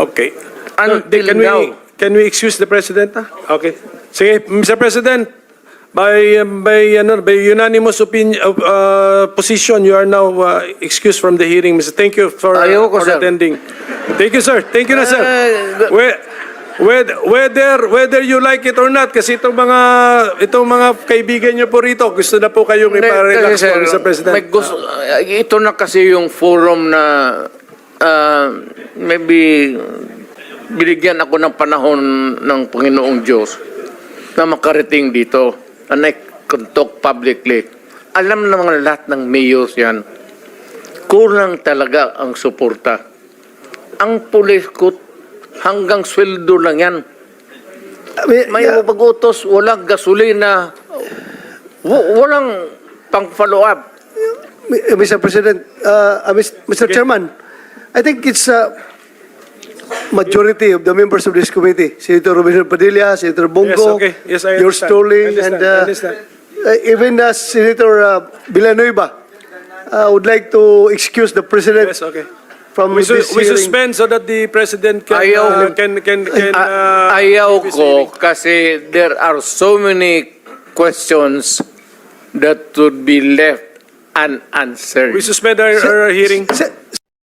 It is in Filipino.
Okay. Until Can now. can we excuse the President? Okay. Sige, Mr. President, by unanimous position, you are now excused from the hearing. Mr. Thank you for Ayoko, sir. attending. Thank you, sir. Thank you na, sir. Whether you like it or not, kasi itong mga kaibigan niyo po rito, gusto na po kayong iparelax po, Mr. President. Ito na kasi yung forum na maybe binigyan ako ng panahon ng Panginoong Diyos na makarating dito and I can talk publicly. Alam naman lahat ng mayors yan, kulang talaga ang suporta. Ang pulis ko, hanggang sweldo lang yan. May pag-utos, walang gasolina, walang pang-follow up. Mr. President, Mr. Chairman, I think it's majority of the members of this committee, Senator Robinson Padilla, Senator Bongo, Yes, I yours understand. truly, I and understand. Even Senator Villanueva would like to excuse the President Yes, okay. from We this hearing. suspend so that the President can Ayaw ko kasi there are so many questions that would be left unanswered. we suspend our hearing.